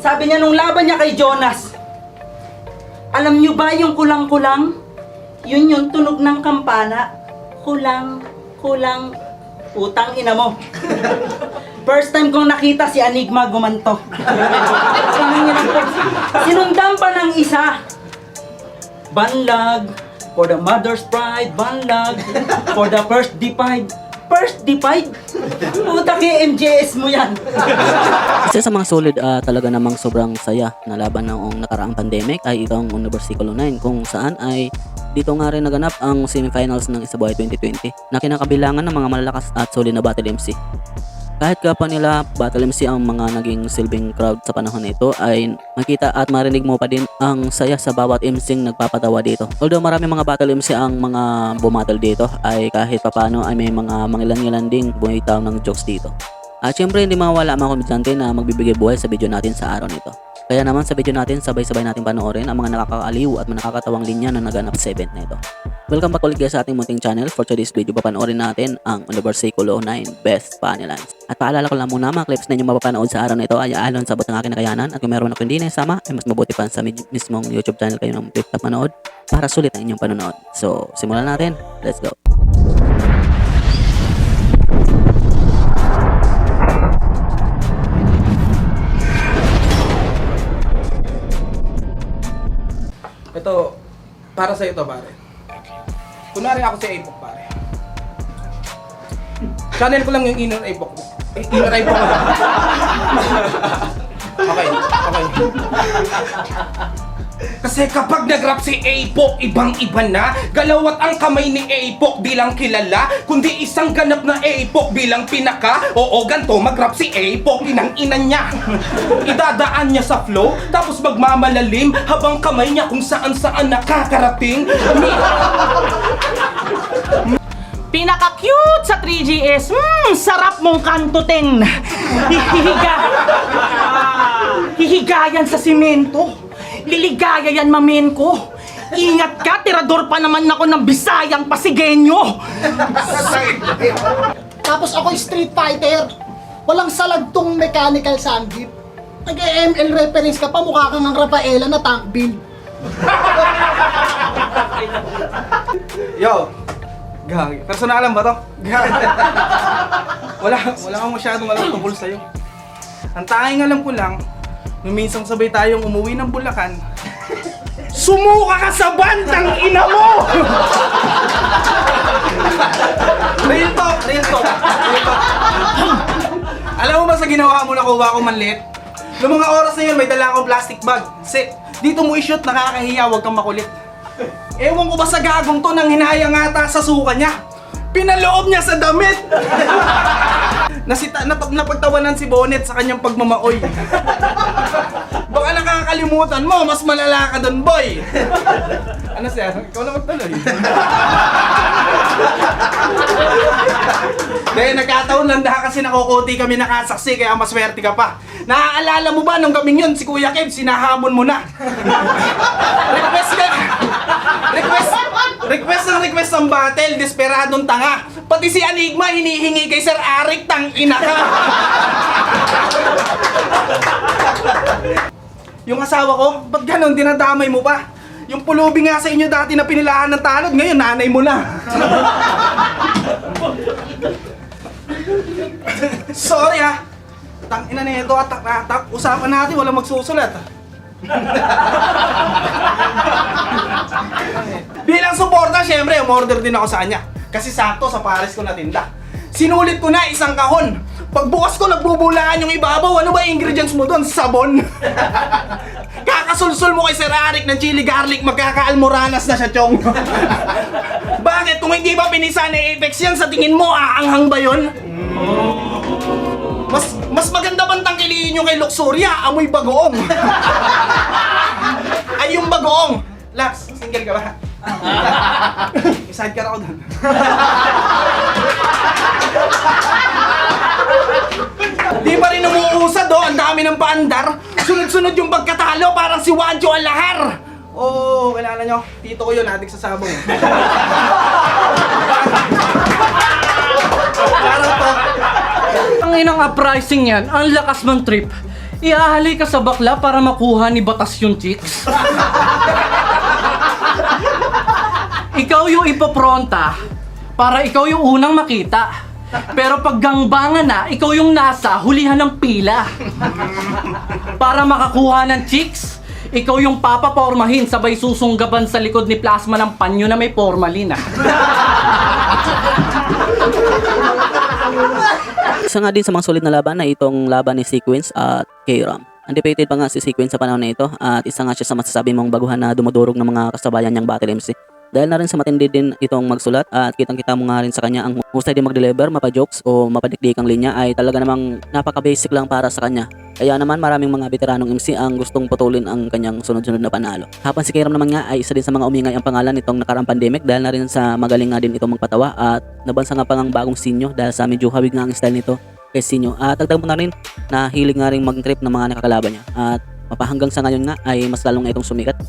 Sabi niya nung laban niya kay Jonas, alam niyo ba yung kulang-kulang? Yun yung tunog ng kampana. Kulang, kulang, utang ina mo. First time kong nakita si Enigma gumanto. Sinundan pa ng isa. Banlag, for the mother's pride, banlag, for the first divide. First divide? Puta kay MJS mo yan. Isa sa mga solid talaga namang sobrang saya na laban noong nakaraang pandemic ay itong Versikulo 9 kung saan ay dito nga rin naganap ang semifinals ng Isabuhay 2020 na kinakabilangan ng mga malalakas at solid na battle MC. Kahit kapwa nila battle MC ang mga naging silbing crowd sa panahon na ito ay makita at marinig mo pa din ang saya sa bawat MC'ng nagpapatawa dito. Although marami mga battle MC ang mga bumattle dito ay kahit papano ay may mga mangilan-ngilan ding bumitaw ng jokes dito. At syempre hindi mawala ang mga komedyante na magbibigay buhay sa video natin sa araw nito. Kaya naman sa video natin sabay-sabay natin panoorin ang mga nakakaaliw at nakakatawang linya na naganap sa event na ito. Welcome back ulit guys sa ating munting channel. For today's video papanoorin natin ang Versikulo 9 Best Punchlines. At paalala ko lang muna mga clips na inyong mapapanood sa araw na ito ay alon sa abot ng aking nakayanan. At kung meron ako hindi na isama ay mas mabuti pa sa mismong YouTube channel kayo ng click na panood para sulit ang inyong panonood. So simulan natin. Let's go! Ito, para sa ito, pare. Kunwari ako si Apok, pare. Channel ko lang yung inner Apok. Inner Apok ko lang. Okay. Kasi kapag nag-rap si Apok, ibang-iba na. Galawat ang kamay ni Apok bilang kilala, kundi isang ganap na Apok bilang pinaka. Oo, ganto mag-rap si Apok, inang-ina niya. Idadaan niya sa flow, tapos magmamalalim habang kamay niya kung saan-saan nakakarating. Pinaka-cute sa 3GS. Sarap mong kantutin. Hihiga yan sa simento. Liligaya yan, mamen ko. Ingat ka, tirador pa naman ako ng Bisayang Pasigenyo. Tapos ako street fighter. Walang salagtong mechanical sanggip. Nag-ML reference ka pa, mukha kang ang Rafaela na tank build. Yo! Gagi. Personalan ba to? Wala akong masyadong alam tungkol sa'yo. Ang tanging alam ko lang, nung minsang sabay tayong umuwi ng Bulacan, sumuka ka sa bandang ina mo! Real talk. Alam mo ba sa ginawa mo, nakuha ko manlit? Noong mga oras na yun, may dala akong plastic bag. Dito mo i-shoot, nakakahiya, huwag kang makulit. Ewan ko ba sa gagong to nang hinayang ata sa suka niya. Pinaloob niya sa damit! Napagtawanan si Bonnet sa kanyang pagmamaoy. Baka nakakalimutan mo, mas malala ka doon, boy! Ano sir? Ikaw na magtuloy. Dahil nagkataon lang dahil kasi nakukuti kami nakasaksi kaya maswerte ka pa. Naaalala mo ba nung gabing yun, si Kuya Kev, sinahamon mo na. Request ng battle, desperadong tanga. Pati si Enigma hinihingi kay Sir Arik, tang ina ka. Yung asawa ko, ba't ganon, dinadamay mo pa? Yung pulubi nga sa inyo dati na pinilahan ng tanod, ngayon nanay mo na. Sorry ah. Tang ina na ito, usapan natin, walang magsusulat. Bilang suporta, syempre, umorder din ako sa kanya. Kasi sakto sa pares ko na tinda. Sinulit ko na isang kahon. Pagbukas ko, nagbubulaan yung ibabaw. Ano ba yung ingredients mo doon? Sabon. Kakasulsul mo kay Sir Arik ng chili garlic, magkakaalmoranas na siya, chong. Bakit? Kung hindi ba pinisa ni Apex yan, sa tingin mo, aanghang ba yun? Mas maganda bang tangkiliin nyo kay Luxuria, amoy bagoong. Ay, yung bagoong. Lax, single ka ba? Side ka ako doon. Di pa rin umuusad oh, ang dami ng paandar. Sunod-sunod yung pagkatalo, parang si Wancho Alahar. Oh, kilala nyo, tito ko yun, adik sa sabong. Ang inang uprising yan, ang lakas ng trip. Iahalay ka sa bakla para makuha ni batas yung chicks. Ikaw yung ipopronta para ikaw yung unang makita. Pero pag gangbangan na, ikaw yung nasa hulihan ng pila. Para makakuha ng chicks, ikaw yung papapormahin sabay susunggaban sa likod ni plasma ng panyo na may formalin. Isa nga din sa mga solid na laban na itong laban ni Sequence at K-Ram. Undefeated pa nga si Sequence sa panahon na ito at isa nga siya sa masasabi mong baguhan na dumudurog ng mga kasabayan niyang Battle MC. Dahil na rin sa matindi din itong magsulat at kitang-kita mo nga rin sa kanya ang husay din mag-deliver, mapa-jokes o mapadikdikang linya ay talaga namang napaka-basic lang para sa kanya. Kaya naman maraming mga veteranong MC ang gustong putulin ang kanyang sunod-sunod na panalo. Habang si K-Ram naman nga ay isa din sa mga umingay ang pangalan nitong nakaraang pandemic dahil na rin sa magaling nga din itong magpatawa at nabansa nga pa ng bagong Sinyo dahil sa medyo hawig nga ang style nito kay Sinyo. At dagdag mo na rin na hilig nga rin mag-trip ng mga nakakalaban niya at mapahanggang sa ngayon nga ay mas lalong nga itong sumikat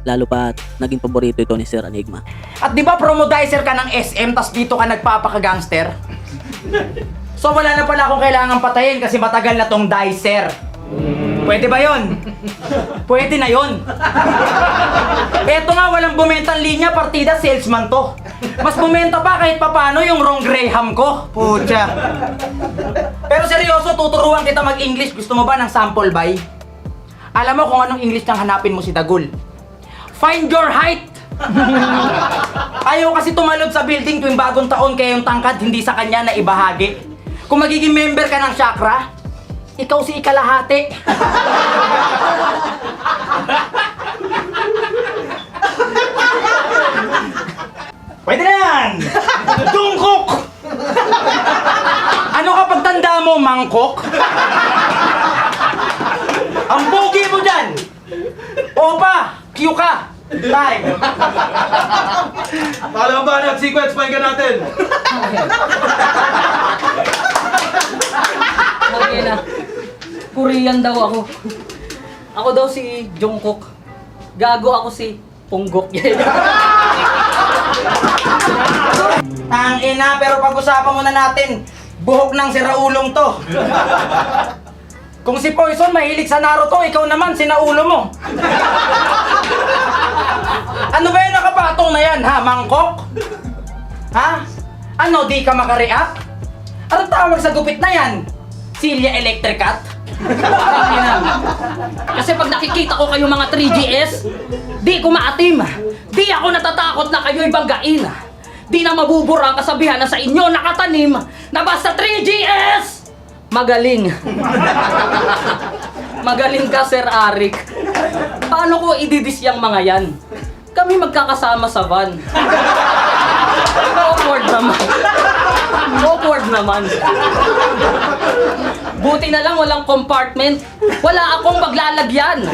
lalo pa naging paborito ito ni Sir Enigma. At di ba promodizer ka ng SM tas dito ka nagpapaka-gangster? So wala na pala akong kailangan patayin kasi matagal na tong dicer. Pwede ba yon? Pwede na yon. Eto nga, walang bumentang linya, partida, salesman to. Mas bumenta pa kahit papano yung wrong Graham ko. Pucha. Pero seryoso, tuturuan kita mag-English. Gusto mo ba ng sample buy? Alam mo kung anong English nang hanapin mo si Dagul? Find your height! Ayaw kasi tumalon sa building tuwing bagong taon kaya yung tangkad hindi sa kanya na ibahagi. Kung magiging member ka ng chakra, ikaw si ikalahati. Pwede na yan! Tungkok! Ano kapag tanda mo, mangkok? Ang pogi mo dyan! Opa! Q ka! Time! Alam ba na, sequence, pakinggan natin. Okay na. Korean daw ako. Ako daw si Jungkook. Gago ako si Punggok. Tangina, pero pag-usapan muna natin, buhok ng siraulong to. Kung si Poison mahilig sa Naruto, ikaw naman, sinaulo mo. Ano ba yung nakapatong na yan, ha? Mangkok? Ha? Ano, di ka makareact? Anong tawag sa gupit na yan? Silya Electricat? Kasi pag nakikita ko kayo mga 3GS, di ko maatim. Di ako natatakot na kayo'y banggain. Di na mabubura ang kasabihan na sa inyo nakatanim na basta 3GS! Magaling. Magaling ka, Sir Arik. Paano ko ididis yung mga yan? Kami magkakasama sa van. Awkward naman. Awkward naman. Buti na lang walang compartment. Wala akong maglalagyan.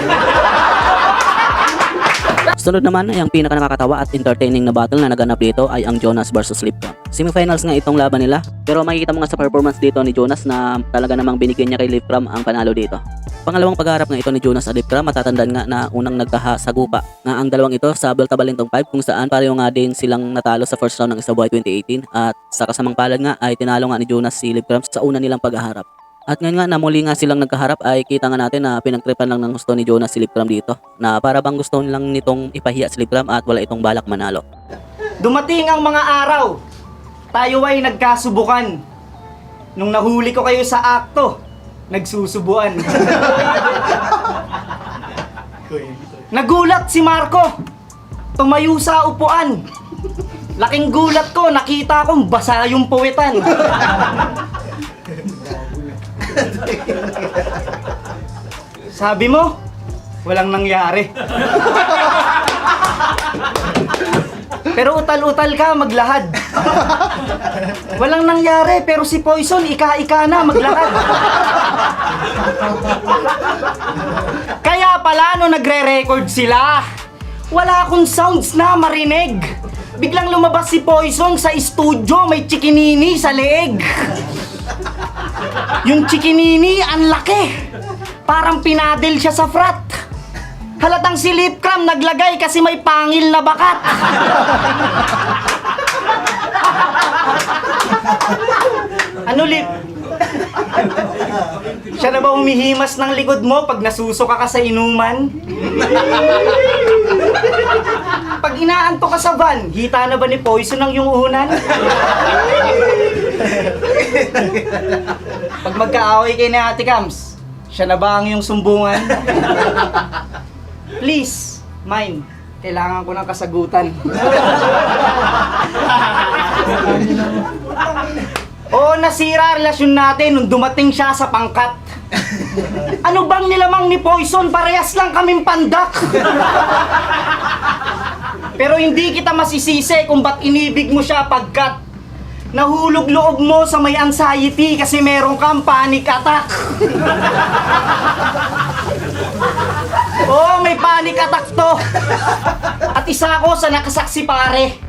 Sunod naman ay ang pinaka nakakatawa at entertaining na battle na naganap dito ay ang Jonas versus Lipcram. Semifinals nga itong laban nila pero makikita mo nga sa performance dito ni Jonas na talaga namang binigyan niya kay Lipcram ang panalo dito. Pangalawang pagharap nga ito ni Jonas at Lipcram, matatandaan nga na unang nagkahasagupa nga ang dalawang ito sa Baltabalintong 5 kung saan pareho nga din silang natalo sa first round ng Isabuhay 2018 at sa kasamang palad nga ay tinalo nga ni Jonas si Lipcram sa una nilang paghaharap. At ngayon nga na muli nga silang nagkaharap ay kita nga natin na pinagtripan lang ng gusto ni Jonas si Lipcram dito na para bang gusto nilang nitong ipahiya si Lipcram at wala itong balak manalo. Dumating ang mga araw. Tayo ay nagkasubukan. Nung nahuli ko kayo sa akto, nagsusubuan. Nagulat si Marco. Tumayo sa upuan. Laking gulat ko, nakita kong basa yung puwetan. Sabi mo, walang nangyari. Pero utal-utal ka, maglahad. Walang nangyari, pero si Poison, ika-ika na, maglakad. Kaya pala, no nagre-record sila, wala akong sounds na marinig. Biglang lumabas si Poison sa studio, may chikinini sa leeg. Yung chikinini, ang laki. Parang pinadil siya sa frat. Halatang si Lipcram naglagay kasi may pangil na bakat. Ano, Lip? Siya na ba humihimas ng likod mo pag nasusuka ka sa inuman? Pag inaanto ka sa van, hita na ba ni Poison ang yung unan? Pag magkaaway kayo ni Ate Cams, siya na ba ang iyong sumbungan? Please, mine. Kailangan ko ng kasagutan. Oo, nasira ang relasyon natin nung dumating siya sa pangkat. Ano bang nilamang ni Poison? Parehas lang kaming pandak. Pero hindi kita masisisi kung ba't inibig mo siya pagkat nahulog loob mo sa may anxiety kasi meron kang panic attack. Oo, may panic attack to. At isa ako sa nakasaksi pare.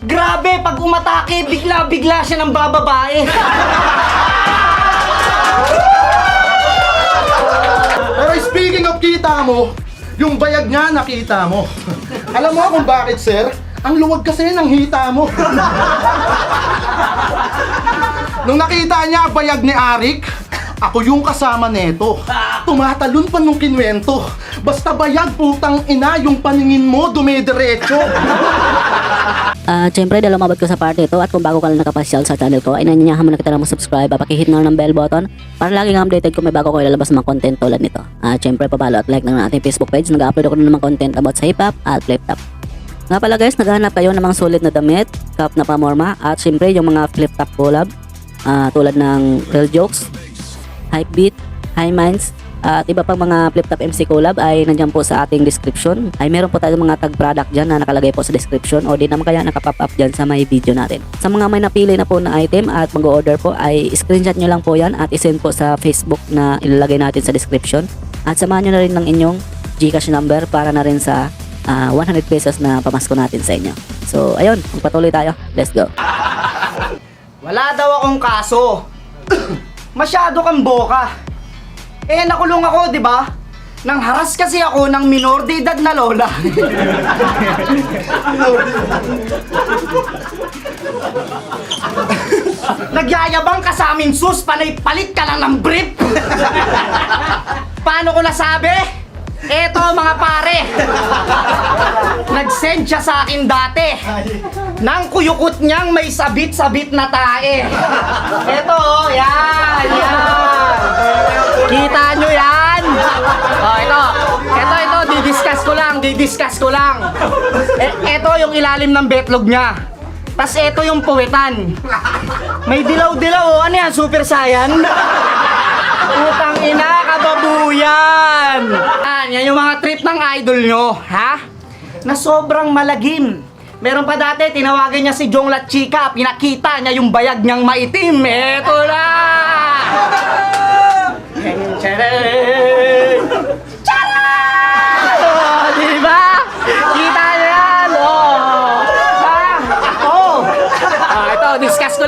Grabe, pag umatake, bigla-bigla siya ng bababae. Pero speaking of kita mo, yung bayag niya nakita mo. Alam mo kung bakit, sir? Ang luwag kasi ng hita mo. Nung nakita niya ang bayag ni Arik, ako yung kasama neto. Tumatalon pa nung kinwento. Basta bayag, putang ina, yung paningin mo dumidiretso. Siyempre, dahil lumabot ko sa part ito at kung bago ka lang nakapasyal sa channel ko, ay nanyanyahan mo na kita na mag-subscribe at pakihit na ng bell button para laging updated kung may bago ko ilalabas ng mga content tulad nito. Siyempre, pabalo at like na ng ating Facebook page. Nag-upload ako ng mga content about sa hip-hop at flip-top. Nga pala guys, naghahanap kayo ng mga sulit na damit, cup na pamorma at siyempre yung mga flip-top collab tulad ng Real Jokes, Hype Beat, High Minds, at iba pang mga flip-top MC collab ay nandiyan po sa ating description. Ay meron po tayong mga tag product dyan na nakalagay po sa description o di naman kaya nakapop up dyan sa may video natin. Sa mga may napili na po na item at mag-order po ay screenshot nyo lang po yan at isend po sa Facebook na ilalagay natin sa description. At samahan nyo na rin ng inyong Gcash number para na rin sa 100 pesos na pamasko natin sa inyo. So ayun, patuloy tayo. Let's go. Wala daw akong kaso. Masyado kang boka. Eh, nakulong ako, di ba? Nang haras kasi ako ng minor de edad na lola. Nagyayabang ka sa aming sus, panay palit ka lang ng brief. Paano ko nasabi? Eto mga pare. Nag-send siya sa akin dati. Nang kuyukot niyang may sabit-sabit na tae. Eto, oh, yan, yan. Kita nyo yan? Oh, ito, didiscuss ko lang. Ito yung ilalim ng betlog niya. Tas ito yung puwetan. May dilaw-dilaw, oh. Ano yan, Super Saiyan? Utang ina, kababuyan! Yan yung mga trip ng idol nyo, ha? Na sobrang malagim. Meron pa dati, tinawagan niya si Jong La Chica, pinakita niya yung bayag niyang maitim. Eto na! Charan! Oh, diba? Kita niyo yan, oh! Ito, discuss ko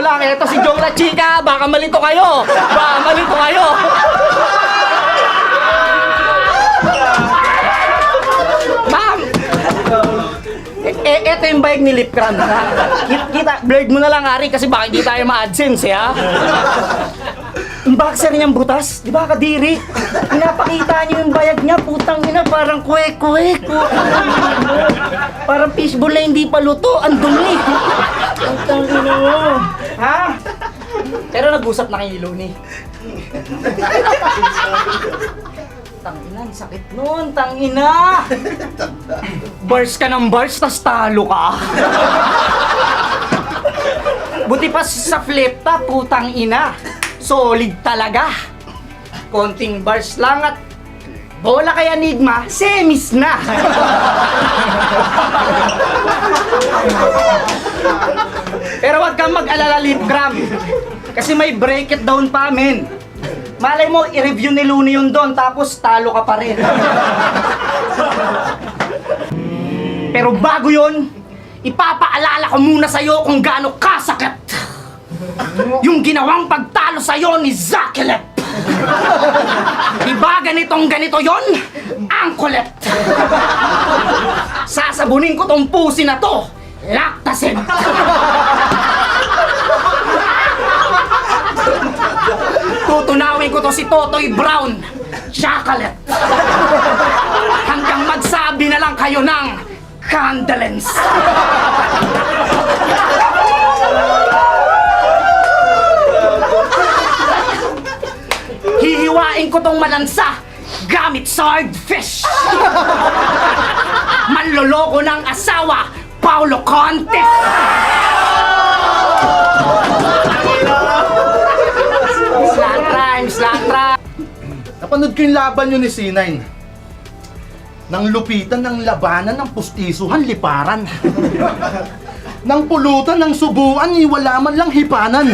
lang. Ito si Jong La Chica, baka malito kayo. Ma'am! Ito yung bayag ni Lip Cram, ha? Kita, blurred mo na lang, Ari, kasi baka hindi tayo ma-AdSense, ha? Yung boxer niyang butas, di ba kadiri? Pinapakita niyo yung bayag niya, putang ina, parang kwek-kwek. Parang fishball na hindi pa luto, ang dumi. Putang ina mo. Ha? Pero nag-usap na kay Luni. Tangina, ang sakit nun, tangina. Bars ka ng bars, tas talo ka. Buti pa sa flip top, putang ina. Solid talaga. Konting bars lang at bola kay Enigma, semis na. Pero wag kang mag-alala, Lip Gram. Kasi may break it down pa, men. Malay mo, i-review ni Looney yun doon, tapos talo ka pa rin. Pero bago yun, ipapaalala ko muna sa'yo kung gaano kasakit yung ginawang pagtalo sa'yo ni Zakilep. Diba ganito yon? Ang kulit. Sasabunin ko tong pusi na to. Laktasin. Tutunawin ko to si Totoy Brown. Chocolate. Hanggang magsabi na lang kayo ng condolence. Hihiwain ko tong malansa gamit swordfish. Manloloko ng asawa, Paulo Conte. Slang rhymes, slang rhymes. Napanood ko yung laban nyo ni C9. Nang lupitan ng labanan ng pustisuhan, liparan. Nang pulutan ng subuan, wala man lang hipanan.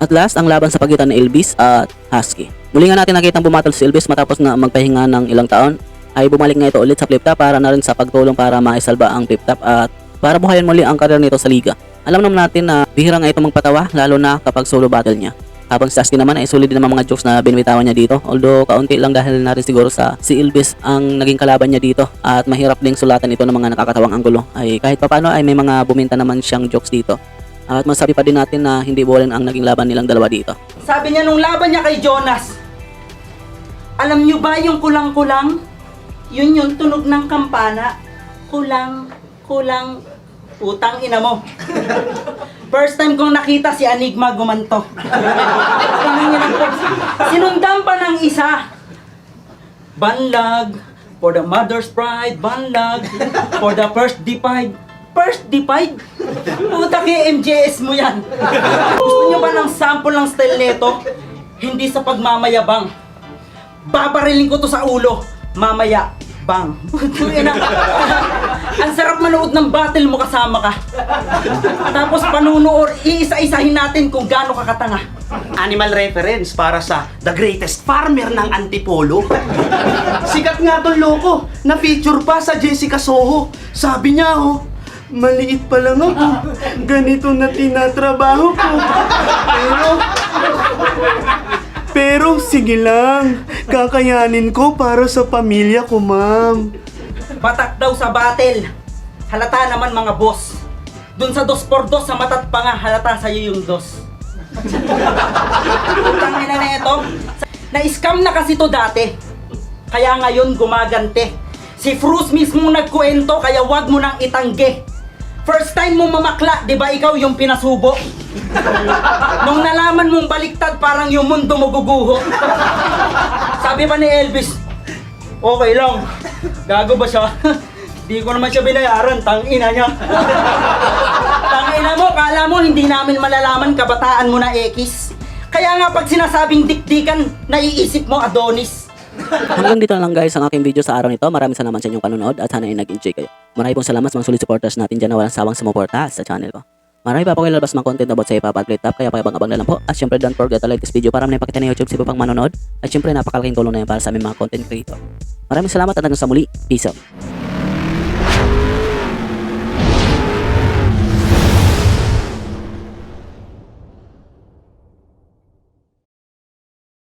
At last, ang laban sa pagitan ni Elvis at Husky. Muli nga natin nakitang bumatol si Elvis matapos na magpahinga ng ilang taon, ay bumalik nga ito ulit sa flip top para na rin sa pagtulong para maisalba ang flip top at para buhayin muli ang karir nito sa liga. Alam naman natin na bihira nga ito magpatawa lalo na kapag solo battle niya. Habang si Husky naman ay solid din ang mga jokes na binibitawan niya dito, although kaunti lang dahil na rin siguro sa si Elvis ang naging kalaban niya dito at mahirap ding sulatan ito ng mga nakakatawang anggulo. Ay kahit papano ay may mga buminta naman siyang jokes dito. At masabi pa din natin na hindi boring ang naging laban nilang dalawa dito. Sabi niya nung laban niya kay Jonas, alam niyo ba yung kulang-kulang? Yun yung tunog ng kampana. Kulang, putang ina mo. First time kong nakita si Enigma gumanto. Sinundan pa ng isa. Banlag, for the mother's pride, banlag, for the first divide. First divide? Puta kay MJS mo yan. Gusto niyo ba ng sample ng style nito? Hindi sa pagmamayabang. Babarilin ko to sa ulo. Mamaya, bang. Ang sarap manood ng battle mo kasama ka. Tapos panunood, iisa-isahin natin kung gaano ka katanga. Animal reference para sa The Greatest Farmer ng Antipolo. Sikat nga tong loko, na-feature pa sa Jessica Soho. Sabi niya, maliit pa lang ako, ganito na tinatrabaho ko. Pero sige lang, kakayanin ko para sa pamilya ko, ma'am. Batak daw sa battle. Halata naman mga boss. Dun sa 2x2 sa matat pa nga, halata sa'yo yung 2. Putang ina na ito. Na-scam na kasi to dati. Kaya ngayon gumagante. Si Fruz mismo nagkuwento, kaya wag mo nang itangge. First time mo mamakla, di ba ikaw yung pinasubo? Nung nalaman mong baliktad, parang yung mundo mo guguho. Sabi pa ni Elvis, okay lang. Gago ba siya? Di ko naman siya binayaran, tangina niya. Tangina mo, kala mo hindi namin malalaman kabataan mo na X. Kaya nga pag sinasabing dikdikan, naiisip mo Adonis. Hanggang dito na lang guys ang aking video sa araw nito. Maraming salamat sa inyong panonood at sana ay nag-enjoy kayo. Maraming pong salamat sa mga solid supporters natin dyan na walang sawang sumuporta sa channel ko. Marami pa po kayo lalabas mga content about sa iPap at Top, kaya pakibang-abang na lang po. At syempre don't forget to like this video para may pakita na YouTube sa iba pang manonood. At syempre napakalaking tulong na yan para sa aming mga content creator. Maraming salamat at hanggang sa muli. Peace out.